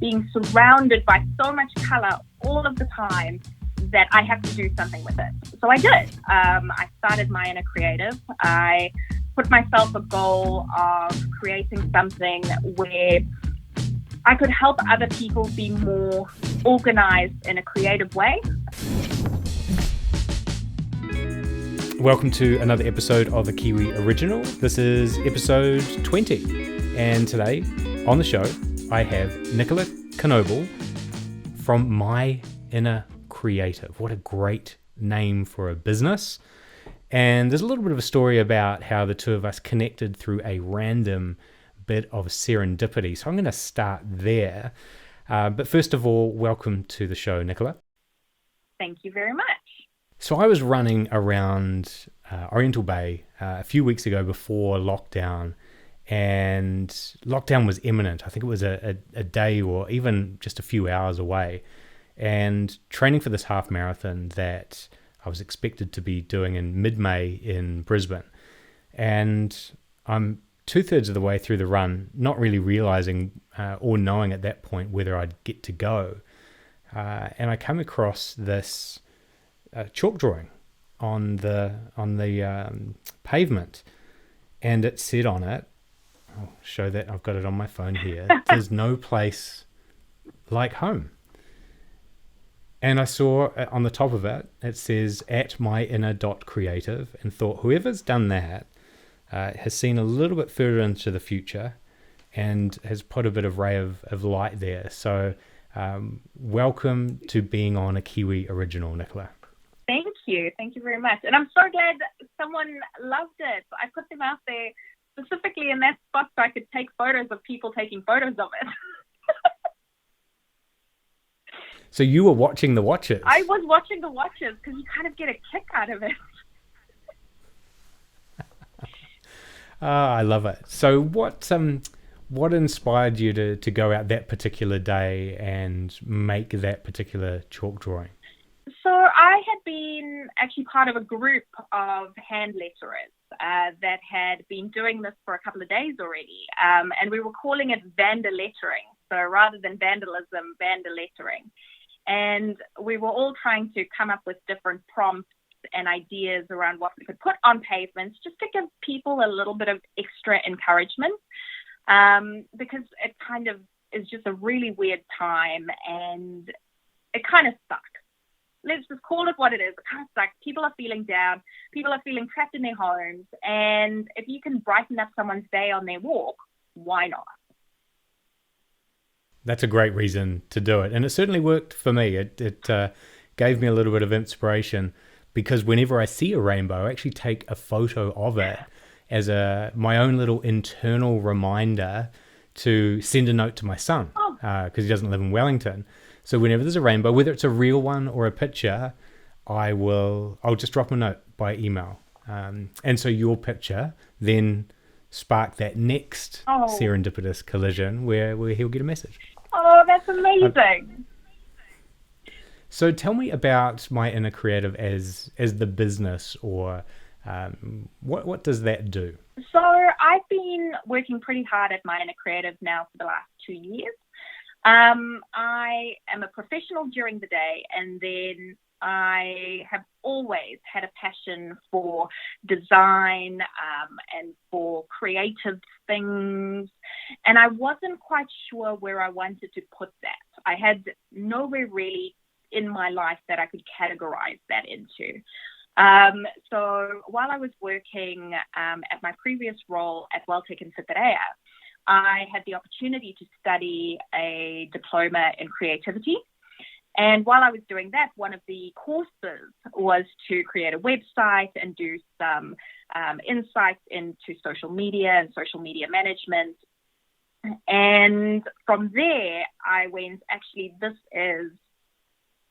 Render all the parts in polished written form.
being surrounded by so much color all of the time that I have to do something with it. So I did. I started my inner creative. I put myself a goal of creating something where I could help other people be more organized in a creative way. Welcome to another episode of the Kiwi Original. This is episode 20. And today on the show, I have Nicola Knobel from My Inner Creative. What a great name for a business. And there's a little bit of a story about how the two of us connected through a random bit of serendipity. So I'm going to start there. But first of all, welcome to the show, Nicola. Thank you very much. So I was running around Oriental Bay a few weeks ago before lockdown, and lockdown was imminent. I think it was a day or even just a few hours away, and training for this half marathon that I was expected to be doing in mid-May in Brisbane. And I'm 2/3 of the way through the run, not really realizing or knowing at that point whether I'd get to go. And I come across this chalk drawing on the pavement, and it said on it, I'll show that, I've got it on my phone here, there's no place like home. And I saw on the top of it, it says at myinner.creative, and thought whoever's done that has seen a little bit further into the future and has put a bit of ray of light there. So welcome to being on a Kiwi Original, Nicola. Thank you. Thank you very much. And I'm so glad someone loved it. I put them out there specifically in that spot so I could take photos of people taking photos of it. So you were watching the watches? I was watching the watches because you kind of get a kick out of it. I love it. So what inspired you to go out that particular day and make that particular chalk drawing? So I had been actually part of a group of hand letterers that had been doing this for a couple of days already. And we were calling it vandalettering. So rather than vandalism, vandalettering. And we were all trying to come up with different prompts and ideas around what we could put on pavements just to give people a little bit of extra encouragement, because it kind of is just a really weird time and it kind of sucks. Let's just call it what it is. It kind of sucks. People are feeling down. People are feeling trapped in their homes. And if you can brighten up someone's day on their walk, why not? That's a great reason to do it. And it certainly worked for me. It gave me a little bit of inspiration, because whenever I see a rainbow, I actually take a photo of it as my own little internal reminder to send a note to my son, because he doesn't live in Wellington. So whenever there's a rainbow, whether it's a real one or a picture, I'll just drop him a note by email. And so your picture then sparked that next serendipitous collision where he'll get a message. Oh, that's amazing. So tell me about My Inner Creative as the business, or what does that do? So I've been working pretty hard at My Inner Creative now for the last 2 years. I am a professional during the day, and then I have always had a passion for design and for creative things, and I wasn't quite sure where I wanted to put that. I had nowhere really in my life that I could categorize that into. So while I was working at my previous role at Wellington, I had the opportunity to study a diploma in creativity. And while I was doing that, one of the courses was to create a website and do some insights into social media and social media management. And from there, I went, actually, this is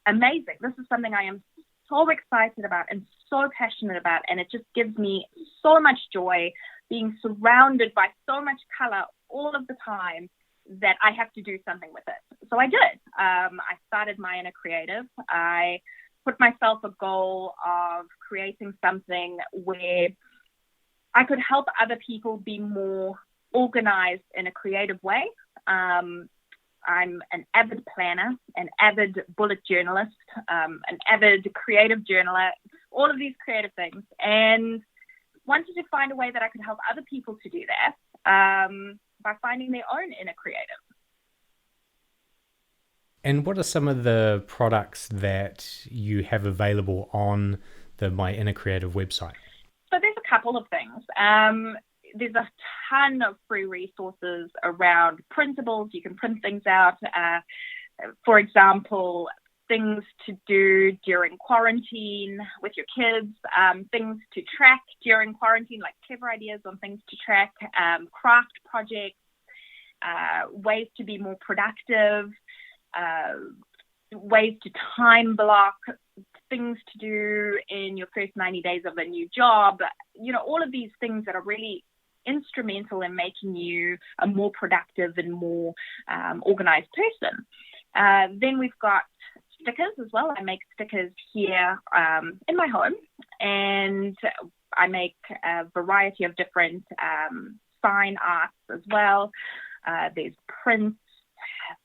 amazing. This is something I am so excited about and so passionate about. And it just gives me so much joy being surrounded by so much color all of the time that I have to do something with it. So I did. I started My Inner Creative. I put myself a goal of creating something where I could help other people be more organized in a creative way. I'm an avid planner, an avid bullet journalist, an avid creative journaler, all of these creative things, and wanted to find a way that I could help other people to do that by finding their own inner creative. And what are some of the products that you have available on the My Inner Creative website? So there's a couple of things. There's a ton of free resources around printables. You can print things out. For example, things to do during quarantine with your kids, things to track during quarantine, like clever ideas on things to track, craft projects, ways to be more productive, ways to time block, things to do in your first 90 days of a new job, all of these things that are really instrumental in making you a more productive and more organized person. Then we've got stickers as well. I make stickers here in my home, and I make a variety of different sign arts as well. There's prints.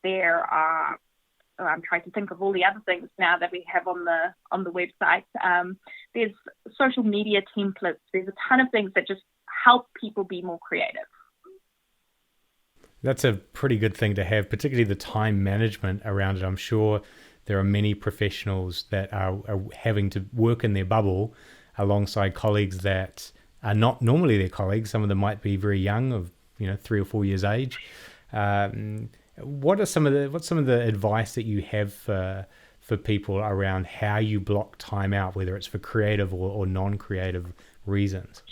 There are, I'm trying to think of all the other things now that we have on the website. There's social media templates. There's a ton of things that just help people be more creative. That's a pretty good thing to have, particularly the time management around it. I'm sure there are many professionals that are having to work in their bubble alongside colleagues that are not normally their colleagues. Some of them might be very young, of 3 or 4 years age. What's some of the advice that you have for people around how you block time out, whether it's for creative or non-creative reasons?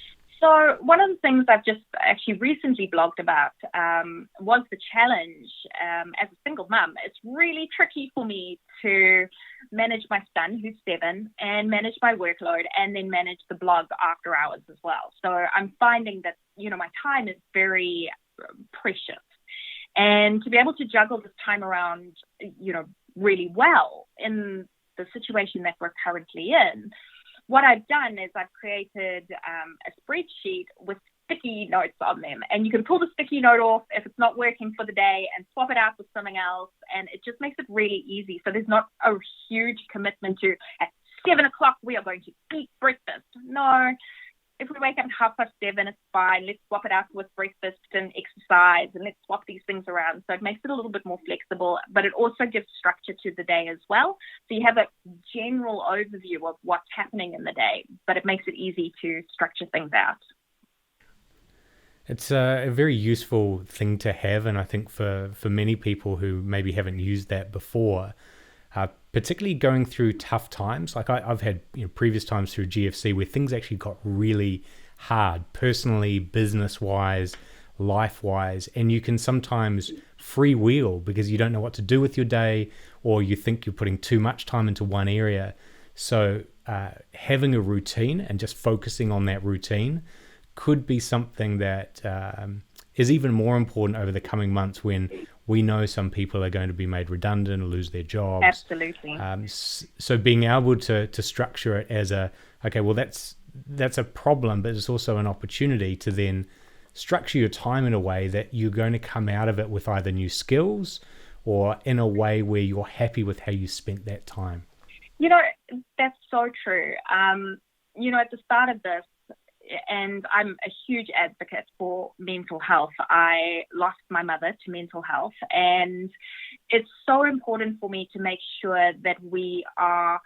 So one of the things I've just actually recently blogged about was the challenge as a single mum. It's really tricky for me to manage my son, who's 7, and manage my workload, and then manage the blog after hours as well. So I'm finding that, my time is very precious. And to be able to juggle this time around, really well in the situation that we're currently in, what I've done is I've created a spreadsheet with sticky notes on them. And you can pull the sticky note off if it's not working for the day and swap it out with something else. And it just makes it really easy. So there's not a huge commitment to, at 7 o'clock, we are going to eat breakfast. No. If we wake up at 7:30, it's fine. Let's swap it out with breakfast and exercise, and let's swap these things around. So it makes it a little bit more flexible, but it also gives structure to the day as well. So you have a general overview of what's happening in the day, but it makes it easy to structure things out. It's a very useful thing to have, and I think for many people who maybe haven't used that before, particularly going through tough times. Like I've had previous times through GFC where things actually got really hard, personally, business-wise, life-wise, and you can sometimes freewheel because you don't know what to do with your day, or you think you're putting too much time into one area. So having a routine and just focusing on that routine could be something that is even more important over the coming months when we know some people are going to be made redundant or lose their jobs. Absolutely. So being able to structure it as that's a problem, but it's also an opportunity to then structure your time in a way that you're going to come out of it with either new skills or in a way where you're happy with how you spent that time. That's so true. At the start of this, and I'm a huge advocate for mental health. I lost my mother to mental health, and it's so important for me to make sure that we are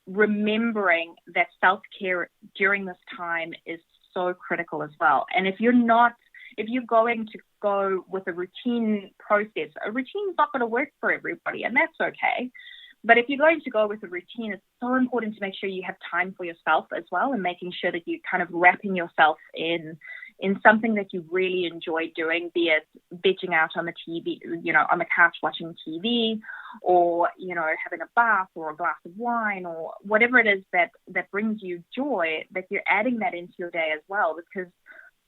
remembering that self-care during this time is so critical as well. And if you're going to go with a routine process, a routine is not going to work for everybody, and that's okay. But if you're going to go with a routine, it's so important to make sure you have time for yourself as well, and making sure that you're kind of wrapping yourself in something that you really enjoy doing, be it vegging out on the TV, on the couch watching TV, or, having a bath or a glass of wine, or whatever it is that brings you joy, that you're adding that into your day as well. Because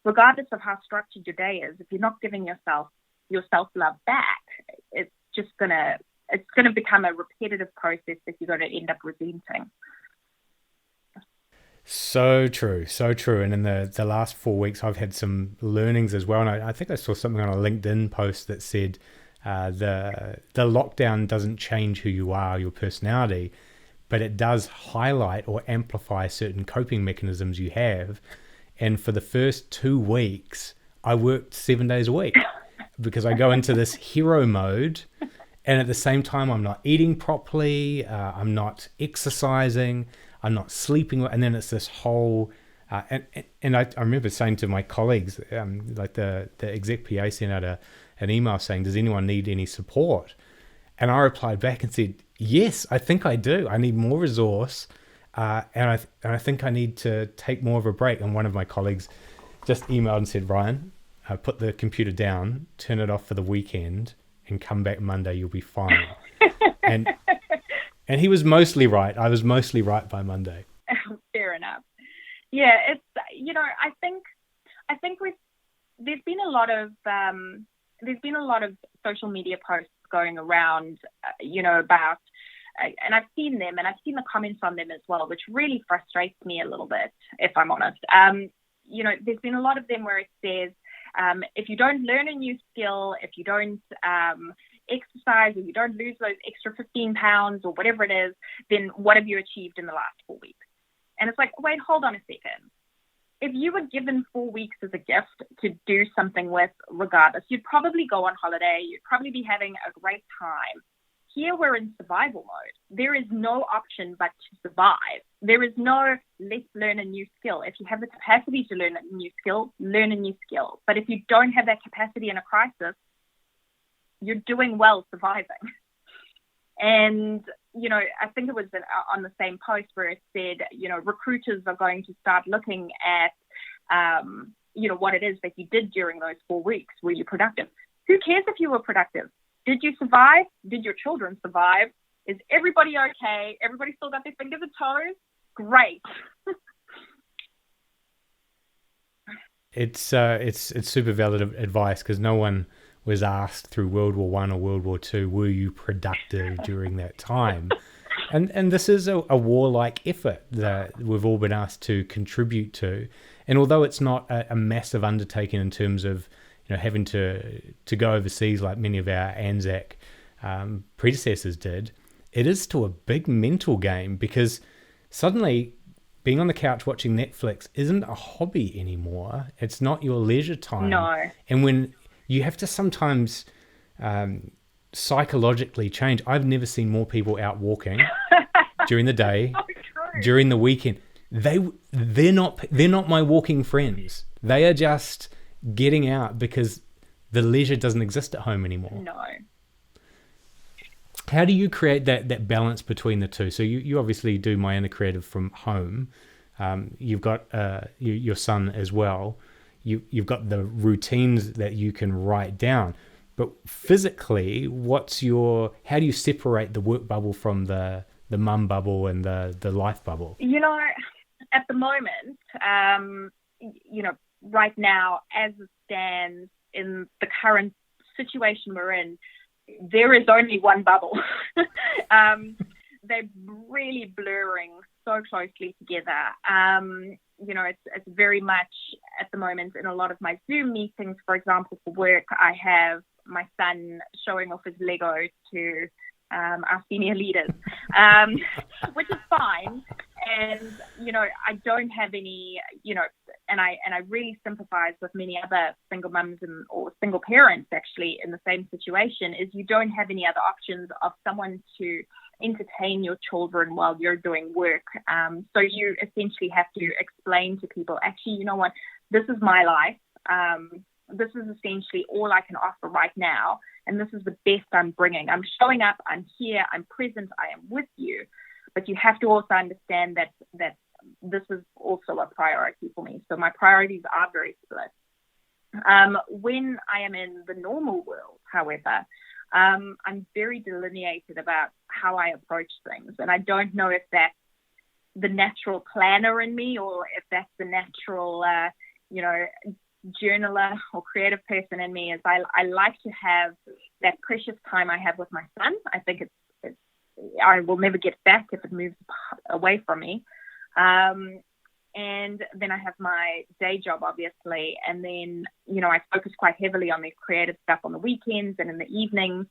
regardless of how structured your day is, if you're not giving yourself your self-love back, it's going to become a repetitive process that you're going to end up resenting. So true. And in the last 4 weeks, I've had some learnings as well. And I think I saw something on a LinkedIn post that said The lockdown doesn't change who you are, your personality, but it does highlight or amplify certain coping mechanisms you have. And for the first 2 weeks, I worked 7 days a week because I go into this hero mode. And at the same time, I'm not eating properly, I'm not exercising, I'm not sleeping. And then it's this whole, and I remember saying to my colleagues, like the exec PA sent out an email saying, does anyone need any support? And I replied back and said, yes, I think I do. I need more resource. And I think I need to take more of a break. And one of my colleagues just emailed and said, Ryan, put the computer down, turn it off for the weekend, and come back Monday, you'll be fine. and he was mostly right. I was mostly right by Monday. Fair enough. Yeah, it's, I think there's been a lot of social media posts going around, about, and I've seen them and I've seen the comments on them as well, which really frustrates me a little bit, if I'm honest. There's been a lot of them where it says, if you don't learn a new skill, if you don't exercise, if you don't lose those extra 15 pounds or whatever it is, then what have you achieved in the last 4 weeks? And it's like, wait, hold on a second. If you were given 4 weeks as a gift to do something with regardless, you'd probably go on holiday. You'd probably be having a great time. Here we're in survival mode. There is no option but to survive. There is no let's learn a new skill. If you have the capacity to learn a new skill, learn a new skill. But if you don't have that capacity in a crisis, you're doing well surviving. And, I think it was on the same post where it said, recruiters are going to start looking at, what it is that you did during those 4 weeks. Were you productive? Who cares if you were productive? Did you survive? Did your children survive? Is everybody okay? Everybody still got their fingers and toes? Great. It's super valid advice because no one was asked through World War I or World War II, were you productive during that time? And this is a warlike effort that we've all been asked to contribute to. And although it's not a massive undertaking in terms of having to go overseas like many of our Anzac predecessors did, it is still a big mental game because suddenly being on the couch watching Netflix isn't a hobby anymore. It's not your leisure time. No. And when you have to sometimes psychologically change. I've never seen more people out walking during the day, during the weekend. They're not my walking friends. They are just getting out because the leisure doesn't exist at home anymore. No. How do you create that balance between the two? So you obviously do My Inner Creative from home. You've got your son as well. You've got the routines that you can write down. But physically, how do you separate the work bubble from the mum bubble and the life bubble? At the moment, right now, as it stands in the current situation we're in, there is only one bubble. They're really blurring so closely together. It's very much at the moment in a lot of my Zoom meetings, for example, for work, I have my son showing off his Lego to our senior leaders, which is fine. And, I don't have any, and I really sympathize with many other single mums or single parents actually in the same situation, is you don't have any other options of someone to entertain your children while you're doing work. So you essentially have to explain to people, actually, you know what, this is my life. This is essentially all I can offer right now. And this is the best I'm bringing. I'm showing up, I'm here, I'm present, I am with you. But you have to also understand that this is also a priority for me. So my priorities are very split. When I am in the normal world, however, I'm very delineated about how I approach things. And I don't know if that's the natural planner in me or if that's the natural, journaler or creative person in me. Is I like to have that precious time I have with my son. I think it's I will never get back if it moves away from me. And And then I have my day job, obviously. And then, I focus quite heavily on the creative stuff on the weekends and in the evenings.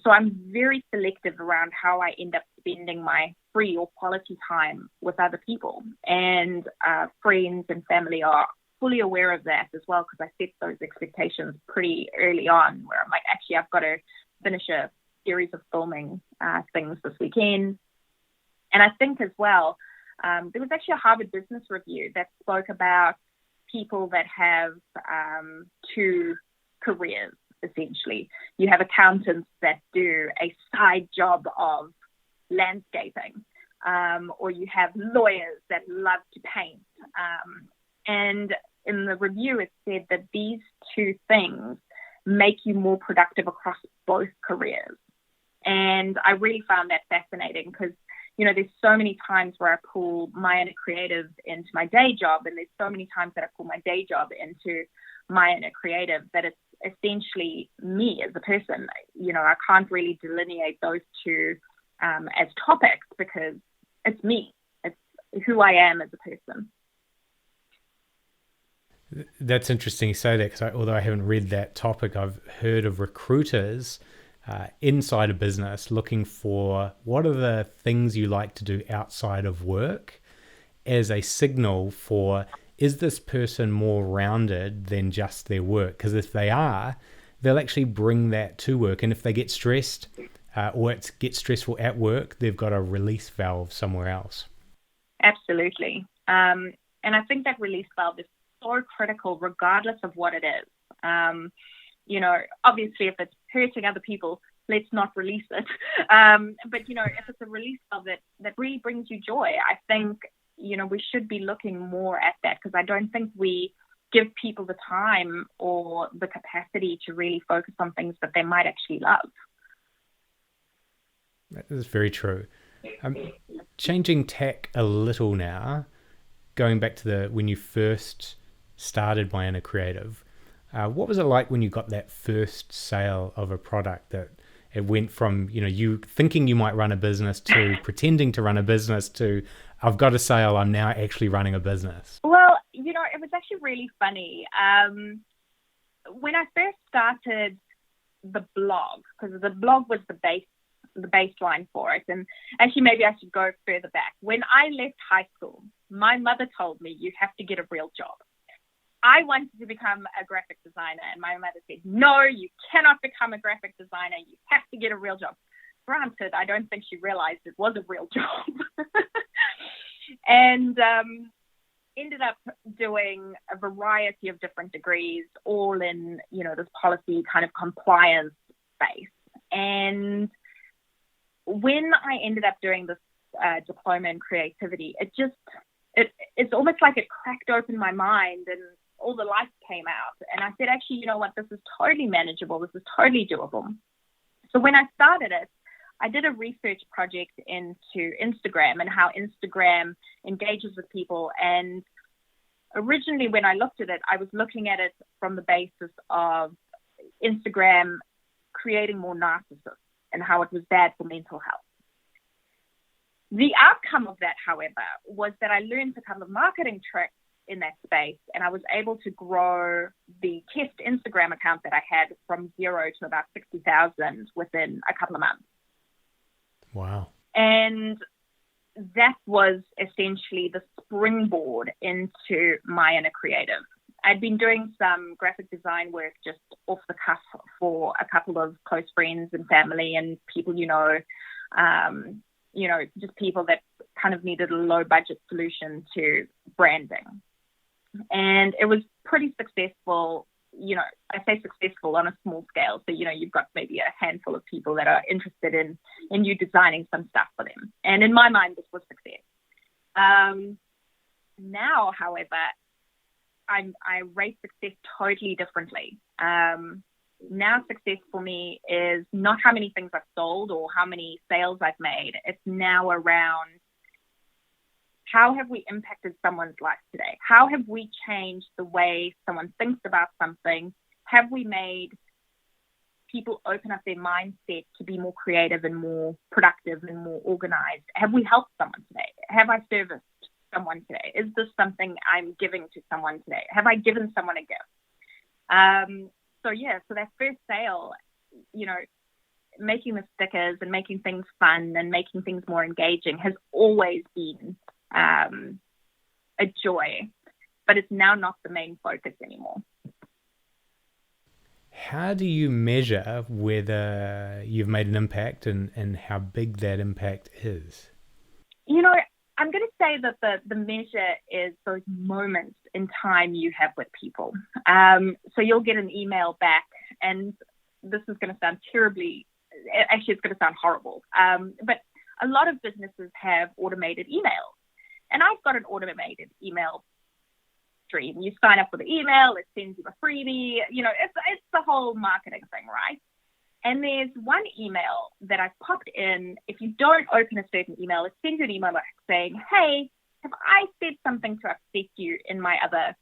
So I'm very selective around how I end up spending my free or quality time with other people. And friends and family are fully aware of that as well, because I set those expectations pretty early on, where I'm like, actually, I've got to finish a series of filming things this weekend. And I think as well, there was actually a Harvard Business Review that spoke about people that have two careers, essentially. You have accountants that do a side job of landscaping, or you have lawyers that love to paint. And in the review, it said that these two things make you more productive across both careers. And I really found that fascinating because, there's so many times where I pull my inner creative into my day job, and there's so many times that I pull my day job into my inner creative, that it's essentially me as a person. I can't really delineate those two as topics, because it's me. It's who I am as a person. That's interesting you say that, because although I haven't read that topic, I've heard of recruiters inside a business looking for what are the things you like to do outside of work as a signal for, is this person more rounded than just their work? Because if they are, they'll actually bring that to work. And if they get stressed or it gets stressful at work, they've got a release valve somewhere else. Absolutely. And I think that release valve is so critical regardless of what it is. Obviously, if it's hurting other people, let's not release it. But, if it's a release valve that really brings you joy, I think, we should be looking more at that, because I don't think we give people the time or the capacity to really focus on things that they might actually love. That is very true. Changing tack a little now, going back to when you first started My Inner Creative, what was it like when you got that first sale of a product that it went from, you thinking you might run a business to pretending to run a business to, I've got a sale, I'm now actually running a business? Well, it was actually really funny. When I first started the blog, because the blog was the baseline for it, and actually maybe I should go further back. When I left high school, my mother told me, you have to get a real job. I wanted to become a graphic designer, and my mother said, no, you cannot become a graphic designer. You have to get a real job. Granted, I don't think she realized it was a real job. And ended up doing a variety of different degrees, all in, this policy kind of compliance space. And when I ended up doing this diploma in creativity, it's almost like it cracked open my mind and all the lights came out. And I said, actually, you know what, this is totally manageable. This is totally doable. So when I started it, I did a research project into Instagram and how Instagram engages with people. And originally when I looked at it, I was looking at it from the basis of Instagram creating more narcissists and how it was bad for mental health. The outcome of that, however, was that I learned a couple of marketing tricks in that space, and I was able to grow the test Instagram account that I had from 0 to about 60,000 within a couple of months. Wow. And that was essentially the springboard into My Inner Creative. I'd been doing some graphic design work just off the cuff for a couple of close friends and family and people, just people that kind of needed a low budget solution to branding. And it was pretty successful. I say successful on a small scale. So, you've got maybe a handful of people that are interested in you designing some stuff for them. And in my mind, this was success. Now, however, I rate success totally differently. Now success for me is not how many things I've sold or how many sales I've made. It's now around how have we impacted someone's life today? How have we changed the way someone thinks about something? Have we made people open up their mindset to be more creative and more productive and more organized? Have we helped someone today? Have I serviced someone today? Is this something I'm giving to someone today? Have I given someone a gift? So that first sale, making the stickers and making things fun and making things more engaging has always been a joy, but it's now not the main focus anymore. How do you measure whether you've made an impact and how big that impact is? I'm going to say that the measure is those moments in time you have with people. So you'll get an email back, and this is going to sound it's going to sound horrible. But a lot of businesses have automated emails, and I've got an automated email stream. You sign up for the email, it sends you a freebie. It's the whole marketing thing, right? And there's one email that I've popped in. If you don't open a certain email, it sends you an email back saying, hey, have I said something to upset you in my other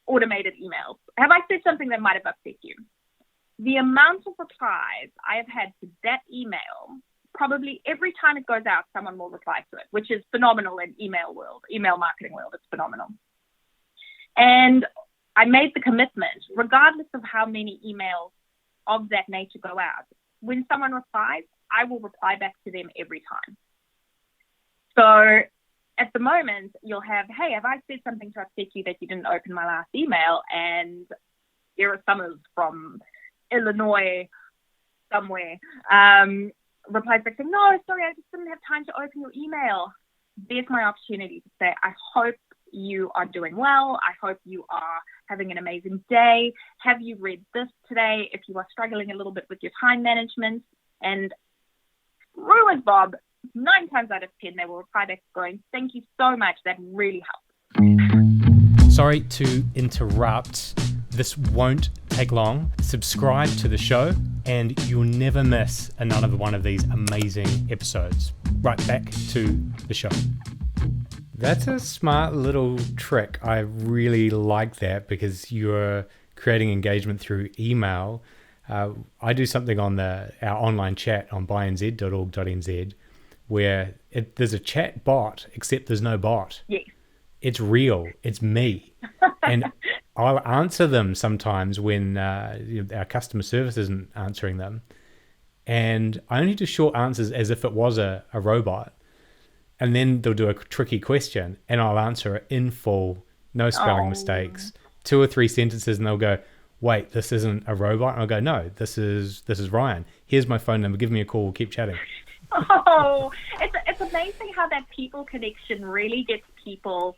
automated emails? Have I said something that might have upset you? The amount of replies I have had to that email, probably every time it goes out, someone will reply to it, which is phenomenal in email marketing world. It's phenomenal. And I made the commitment, regardless of how many emails of that nature go out. When someone replies, I will reply back to them every time. So at the moment, you'll have, hey, have I said something to upset you that you didn't open my last email? And Era Summers from Illinois somewhere replies back saying, no, sorry, I just didn't have time to open your email. There's my opportunity to say, I hope you are doing well. I hope you are having an amazing day. Have you read this today? If you are struggling a little bit with your time management, and screw it, Bob, 9 times out of 10, they will reply back going, thank you so much. That really helps. Sorry to interrupt. This won't take long. Subscribe to the show and you'll never miss another one of these amazing episodes. Right, back to the show. That's a smart little trick. I really like that because you're creating engagement through email. I do something on our online chat on bynz.org.nz where there's a chat bot, except there's no bot. Yes. It's real. It's me. And I'll answer them sometimes when our customer service isn't answering them. And I only do short answers as if it was a robot. And then they'll do a tricky question and I'll answer it in full, no spelling mistakes, 2 or 3 sentences, and they'll go, wait, this isn't a robot? And I'll go, no, this is Ryan. Here's my phone number. Give me a call. We'll keep chatting. Oh, it's amazing how that people connection really gets people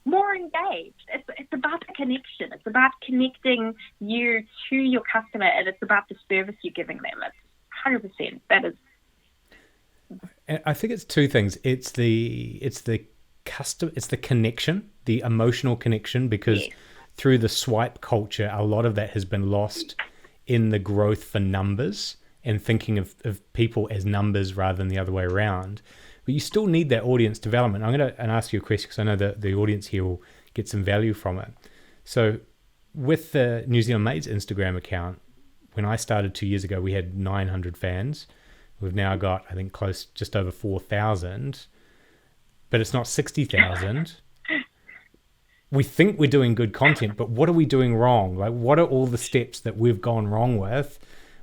more engaged. It's about the connection. It's about connecting you to your customer, and it's about the service you're giving them. It's 100%. That is. I think it's 2 things. It's the connection, the emotional connection, because through the swipe culture, a lot of that has been lost in the growth for numbers and thinking of people as numbers rather than the other way around. But you still need that audience development. I'm going to ask you a question because I know that the audience here will get some value from it. So with the New Zealand Mates Instagram account, when I started 2 years ago, we had 900 fans. We've now got, I think, just over 4,000, but it's not 60,000. We think we're doing good content, but what are we doing wrong? Like, what are all the steps that we've gone wrong with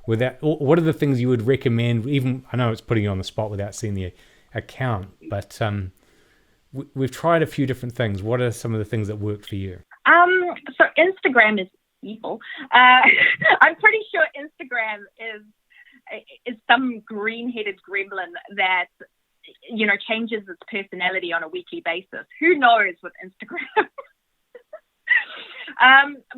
that? What are the things you would recommend? Even, I know it's putting you on the spot without seeing the account, but we've tried a few different things. What are some of the things that worked for you? So Instagram is evil. I'm pretty sure Instagram is some green-headed gremlin that, changes its personality on a weekly basis. Who knows with Instagram?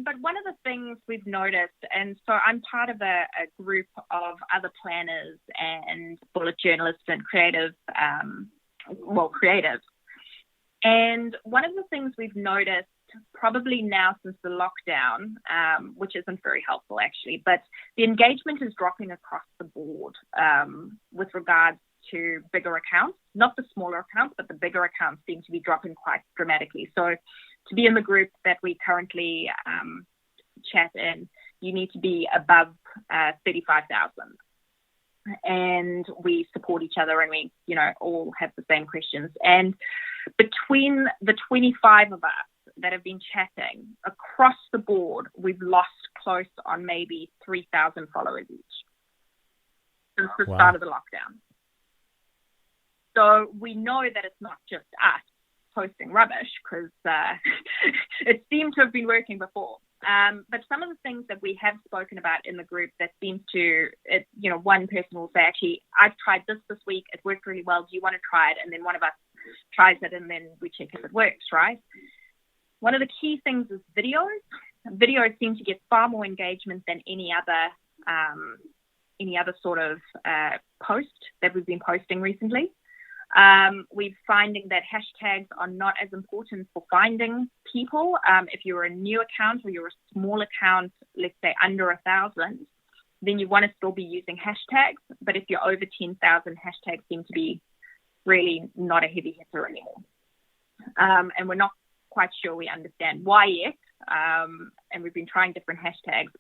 But one of the things we've noticed, and so I'm part of a group of other planners and bullet journalists and creatives, and one of the things we've noticed probably now since the lockdown, which isn't very helpful actually, but the engagement is dropping across the board with regards to bigger accounts, not the smaller accounts, but the bigger accounts seem to be dropping quite dramatically. So to be in the group that we currently chat in, you need to be above 35,000. And we support each other and we, all have the same questions. And Between the 25 of us that have been chatting across the board, we've lost close on maybe 3,000 followers each since the start of the lockdown. So we know that it's not just us posting rubbish, because it seemed to have been working before. But some of the things that we have spoken about in the group that seems to, one person will say, actually, I've tried this week, it worked really well, do you want to try it? And then one of us tries it, and then we check if it works, right? One of the key things is videos. Videos seem to get far more engagement than any other sort of post that we've been posting recently. We're finding that hashtags are not as important for finding people. If you're a new account or you're a small account, let's say under 1,000, then you want to still be using hashtags. But if you're over 10,000, hashtags seem to be really not a heavy hitter anymore. And we're not quite sure we understand why yet. And we've been trying different hashtags,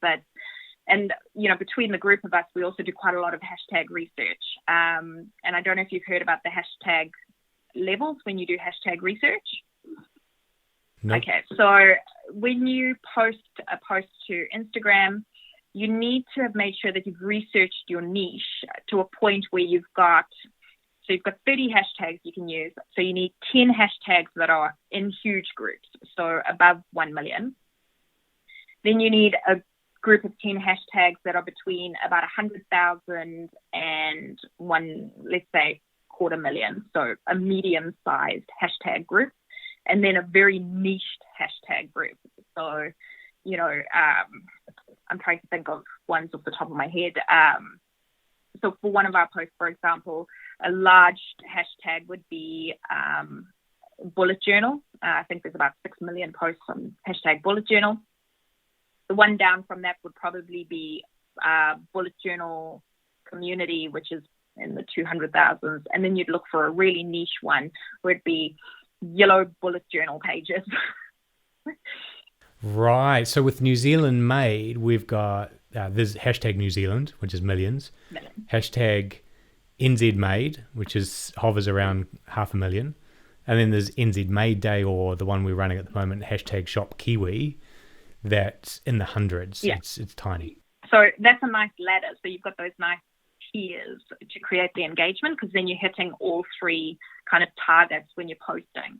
and between the group of us, we also do quite a lot of hashtag research. And I don't know if you've heard about the hashtag levels when you do hashtag research. No. Okay, so when you post a post to Instagram, you need to have made sure that you've researched your niche to a point where you've got 30 hashtags you can use. So you need 10 hashtags that are in huge groups, so above 1 million. Then you need a group of 10 hashtags that are between about 100,000 and let's say 250,000. So a medium-sized hashtag group, and then a very niched hashtag group. So, I'm trying to think of ones off the top of my head. So for one of our posts, for example, a large hashtag would be bullet journal. I think there's about 6 million posts on hashtag bullet journal. The one down from that would probably be bullet journal community, which is in the 200,000s. And then you'd look for a really niche one where it'd be yellow bullet journal pages. Right. So with New Zealand made, we've got there's hashtag New Zealand, which is millions. Hashtag NZ made, which hovers around 500,000. And then there's NZ Made Day, or the one we're running at the moment, hashtag Shop Kiwi, that's in the hundreds. Yeah. It's tiny. So that's a nice ladder. So you've got those nice tiers to create the engagement, because then you're hitting all three kind of targets when you're posting.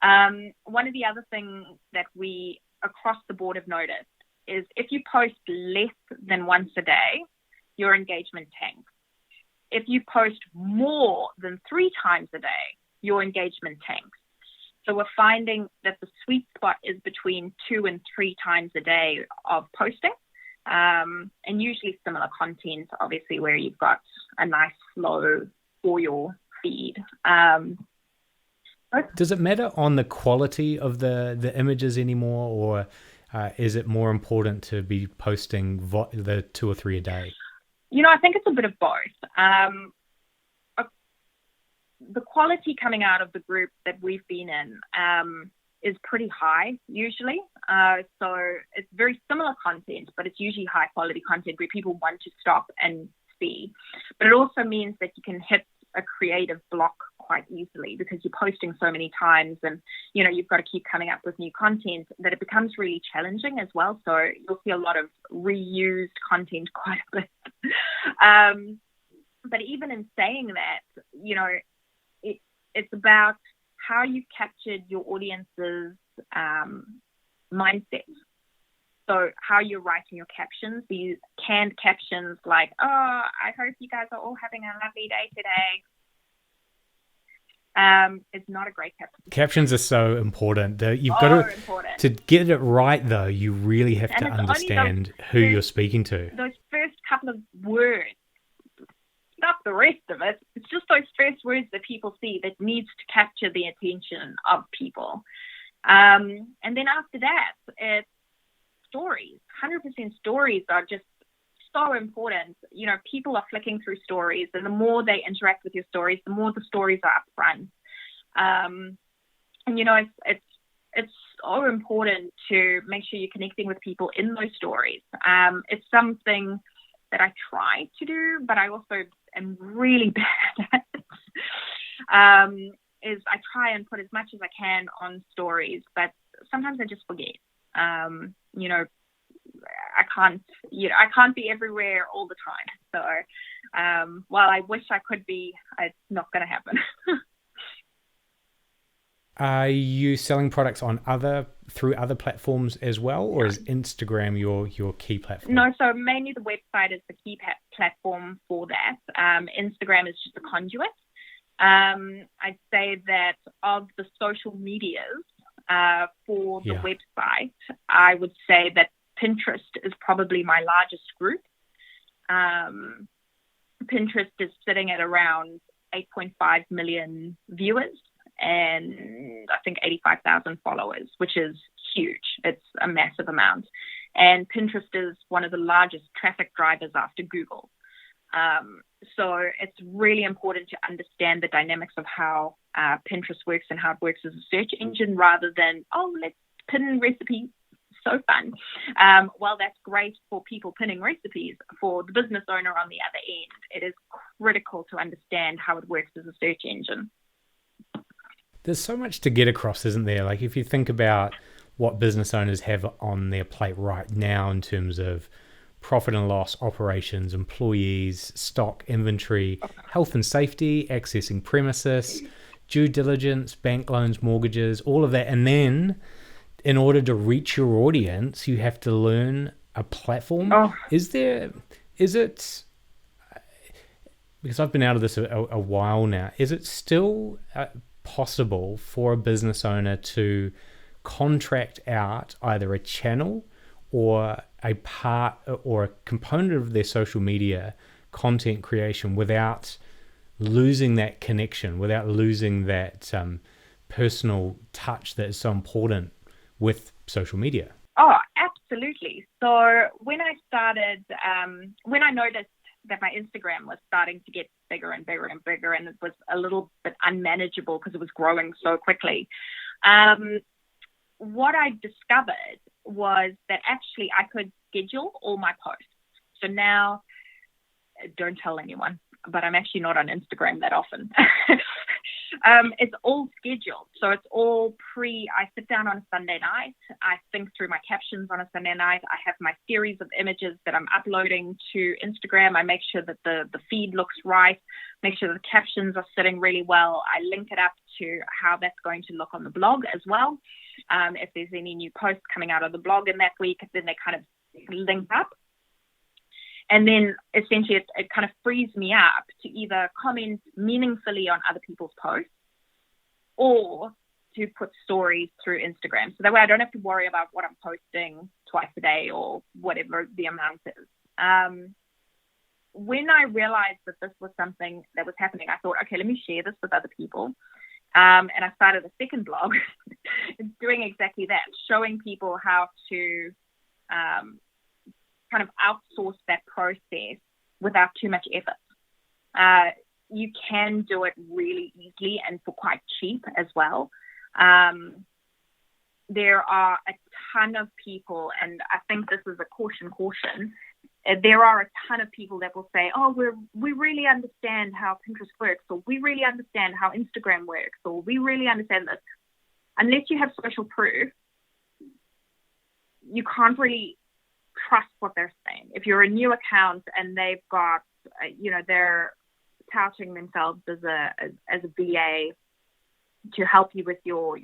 One of the other things that we across the board have noticed is if you post less than once a day, your engagement tanks. If you post more than 3 times a day, your engagement tanks. So we're finding that the sweet spot is between 2 and 3 times a day of posting, and usually similar content, obviously, where you've got a nice flow for your feed. Does it matter on the quality of the images anymore, or is it more important to be posting the 2 or 3 a day? I think it's a bit of both. The quality coming out of the group that we've been in is pretty high usually. So it's very similar content, but it's usually high quality content where people want to stop and see. But it also means that you can hit a creative block quite easily because you're posting so many times, and you've got to keep coming up with new content, that it becomes really challenging as well. So you'll see a lot of reused content quite a bit. But even in saying that, it's about how you've captured your audience's mindset. So how you're writing your captions, these canned captions like, "Oh, I hope you guys are all having a lovely day today." It's not a great caption. Captions are so important. You've got to get it right, though. You really have to understand who you're speaking to. Those first couple of words, not the rest of it. It's just those first words that people see that needs to capture the attention of people. And then after that, it's stories. 100% stories are just so important. People are flicking through stories, and the more they interact with your stories, the more the stories are upfront. And it's so important to make sure you're connecting with people in those stories. It's something that I try to do, but I also am really bad at it. is I try and put as much as I can on stories, but sometimes I just forget. I can't be everywhere all the time. So while I wish I could be, it's not going to happen. Are you selling products through other platforms as well, or is Instagram your key platform? No, so mainly the website is the key platform for that. Instagram is just a conduit. I'd say that of the social medias for the website, I would say that Pinterest is probably my largest group. Pinterest is sitting at around 8.5 million viewers and I think 85,000 followers, which is huge. It's a massive amount. And Pinterest is one of the largest traffic drivers after Google. So it's really important to understand the dynamics of how Pinterest works and how it works as a search engine rather than, let's pin recipes. So fun. Well, that's great for people pinning recipes. For the business owner on the other end, it is critical to understand how it works as a search engine. There's so much to get across, isn't there? Like if you think about what business owners have on their plate right now in terms of profit and loss, operations, employees, stock, inventory, health and safety, accessing premises, due diligence, bank loans, mortgages, all of that. And then in order to reach your audience, you have to learn a platform. Is it, because I've been out of this a while now, is it still possible for a business owner to contract out either a channel or a part or a component of their social media content creation without losing that connection, without losing that personal touch that is so important with social media? Oh, absolutely. So when I started, when I noticed that my Instagram was starting to get bigger and bigger and bigger, and it was a little bit unmanageable because it was growing so quickly, what I discovered was that actually I could schedule all my posts. So now, don't tell anyone, but I'm actually not on Instagram that often. It's all scheduled. So it's all I sit down on a Sunday night. I think through my captions on a Sunday night. I have my series of images that I'm uploading to Instagram. I make sure that the feed looks right, make sure the captions are sitting really well. I link it up to how that's going to look on the blog as well. If there's any new posts coming out of the blog in that week, then they kind of link up. And then essentially it kind of frees me up to either comment meaningfully on other people's posts or to put stories through Instagram. So that way I don't have to worry about what I'm posting twice a day or whatever the amount is. When I realized that this was something that was happening, I thought, okay, let me share this with other people. And I started a second blog doing exactly that, showing people how to kind of outsource that process without too much effort. You can do it really easily and for quite cheap as well. There are a ton of people, and I think this is a caution. There are a ton of people that will say, we really understand how Pinterest works, or we really understand how Instagram works, or we really understand this. Unless you have social proof, you can't really trust what they're saying. If you're a new account and they've got, they're touting themselves as a VA to help you with your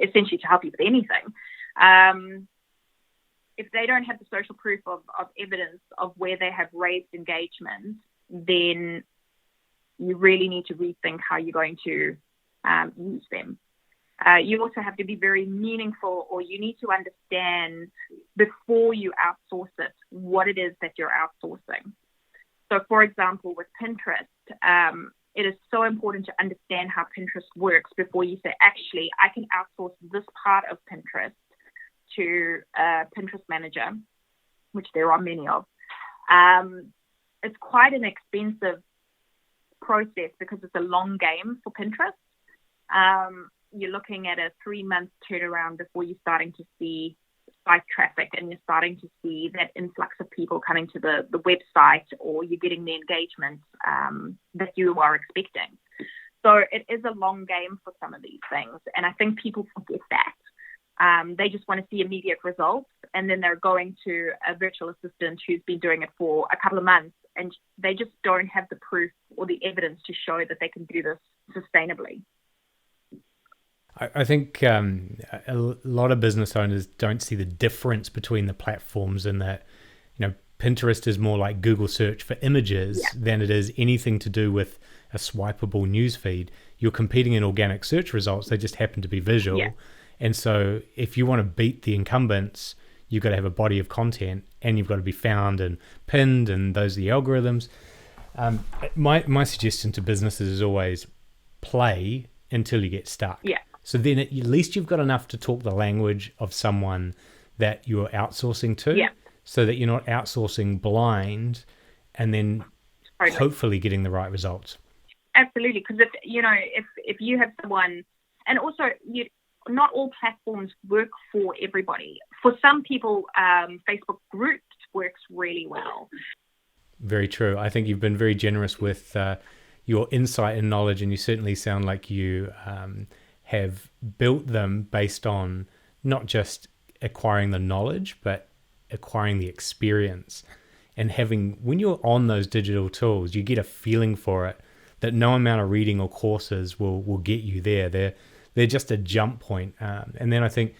essentially to help you with anything. If they don't have the social proof of evidence of where they have raised engagement, then you really need to rethink how you're going to use them. You also have to be very meaningful, or you need to understand before you outsource it what it is that you're outsourcing. So, for example, with Pinterest, it is so important to understand how Pinterest works before you say, actually, I can outsource this part of Pinterest to a Pinterest manager, which there are many of. It's quite an expensive process because it's a long game for Pinterest. You're looking at a 3-month turnaround before you're starting to see site traffic and you're starting to see that influx of people coming to the website, or you're getting the engagement that you are expecting. So it is a long game for some of these things. And I think people forget that. They just want to see immediate results. And then they're going to a virtual assistant who's been doing it for a couple of months. And they just don't have the proof or the evidence to show that they can do this sustainably. I think a lot of business owners don't see the difference between the platforms, in that, Pinterest is more like Google search for images than it is anything to do with a swipeable newsfeed. You're competing in organic search results. They just happen to be visual. Yeah. And so if you want to beat the incumbents, you've got to have a body of content, and you've got to be found and pinned, and those are the algorithms. My suggestion to businesses is always play until you get stuck. Yeah. So then at least you've got enough to talk the language of someone that you're outsourcing to, so that you're not outsourcing blind and then hopefully getting the right results. Absolutely, because if you have someone, and also not all platforms work for everybody. For some people, Facebook groups works really well. Very true. I think you've been very generous with your insight and knowledge, and you certainly sound like you have built them based on not just acquiring the knowledge, but acquiring the experience. And when you're on those digital tools, you get a feeling for it that no amount of reading or courses will get you there. They're just a jump point. And then I think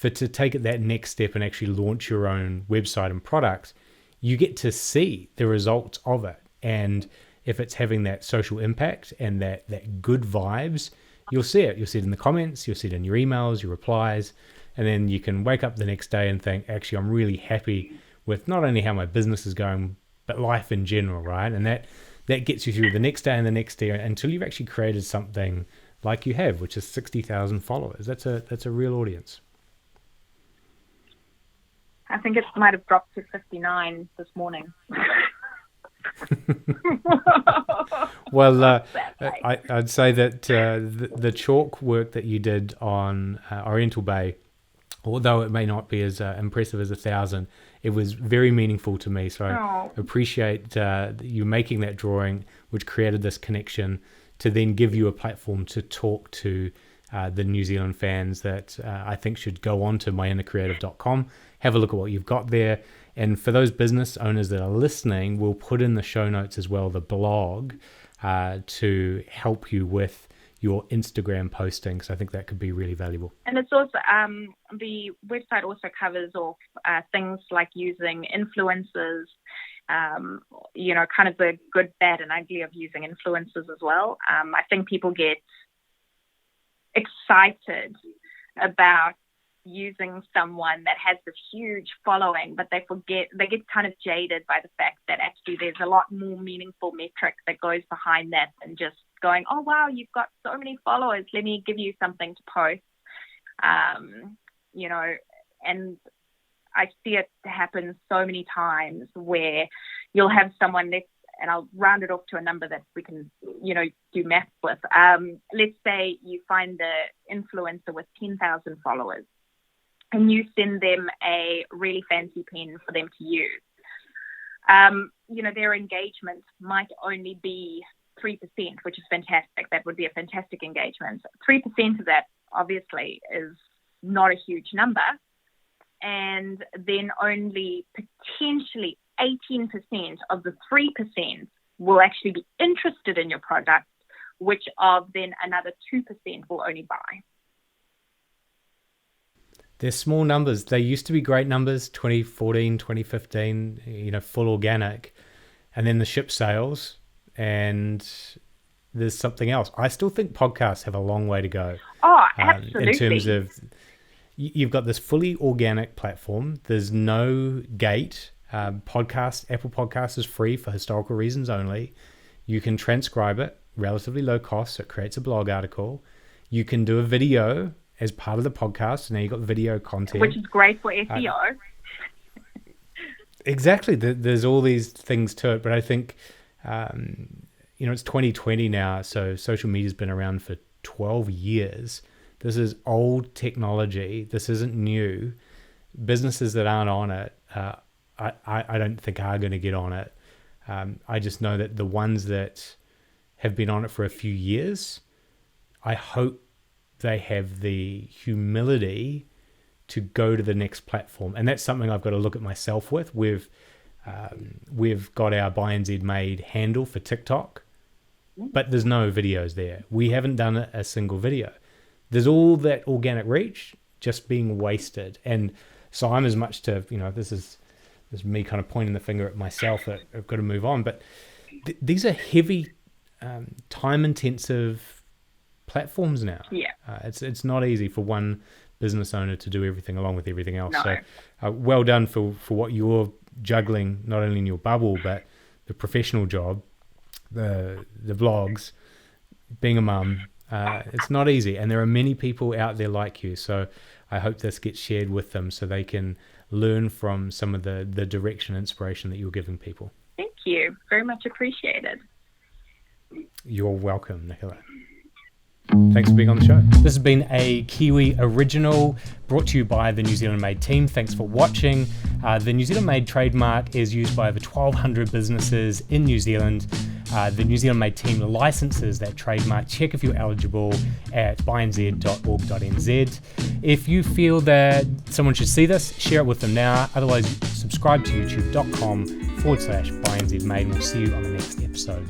to take it that next step and actually launch your own website and product, you get to see the results of it. And if it's having that social impact and that good vibes, you'll see it. You'll see it in the comments, you'll see it in your emails, your replies, and then you can wake up the next day and think, actually, I'm really happy with not only how my business is going, but life in general, right? And that gets you through the next day and the next day until you've actually created something like you have, which is 60,000 followers. That's a real audience. I think it might have dropped to 59 this morning. Well, I'd say that the chalk work that you did on Oriental Bay, although it may not be as impressive as 1,000, it was very meaningful to me. So I appreciate you making that drawing, which created this connection to then give you a platform to talk to the New Zealand fans that I think should go on to myinnercreative.com, have a look at what you've got there. And for those business owners that are listening, we'll put in the show notes as well the blog to help you with your Instagram posting, because I think that could be really valuable. And it's also, the website also covers off things like using influencers, kind of the good, bad, and ugly of using influencers as well. I think people get excited about using someone that has this huge following, but they get kind of jaded by the fact that actually there's a lot more meaningful metric that goes behind that than just going, oh wow, you've got so many followers, let me give you something to post. And I see it happen so many times where you'll have someone, and I'll round it off to a number that we can, do math with. Let's say you find the influencer with 10,000 followers, and you send them a really fancy pen for them to use. Their engagement might only be 3%, which is fantastic. That would be a fantastic engagement. 3% of that, obviously, is not a huge number. And then only potentially 18% of the 3% will actually be interested in your product, which of then another 2% will only buy. They're small numbers. They used to be great numbers, 2014, 2015, full organic. And then the ship sails and there's something else. I still think podcasts have a long way to go. Oh, absolutely. In terms of, you've got this fully organic platform. There's no gate. Apple Podcasts is free for historical reasons only. You can transcribe it, relatively low cost, so it creates a blog article. You can do a video as part of the podcast, so now you've got video content. Which is great for SEO. Exactly. There's all these things to it, but I think, it's 2020 now, so social media's been around for 12 years. This is old technology. This isn't new. Businesses that aren't on it, I don't think are going to get on it. I just know that the ones that have been on it for a few years I hope they have the humility to go to the next platform. And that's something I've got to look at myself with. We've got our Buy NZ Made handle for TikTok, but there's no videos there. We haven't done a single video. There's all that organic reach just being wasted. And so I'm as much to, this is me kind of pointing the finger at myself that I've got to move on. But these are heavy, time-intensive platforms now. Yeah. It's not easy for one business owner to do everything along with everything else. No. So well done for what you're juggling, not only in your bubble, but the professional job, the vlogs, being a mum. It's not easy, and there are many people out there like you. So I hope this gets shared with them so they can learn from some of the direction and inspiration that you're giving people. Thank you. Very much appreciated. You're welcome, Nicola. Thanks for being on the show. This has been a Kiwi original brought to you by the New Zealand Made team. Thanks for watching. The New Zealand Made trademark is used by over 1,200 businesses in New Zealand. The New Zealand Made team licenses that trademark. Check if you're eligible at buynz.org.nz. If you feel that someone should see this, share it with them now. Otherwise, subscribe to youtube.com/buynzmade, and we'll see you on the next episode.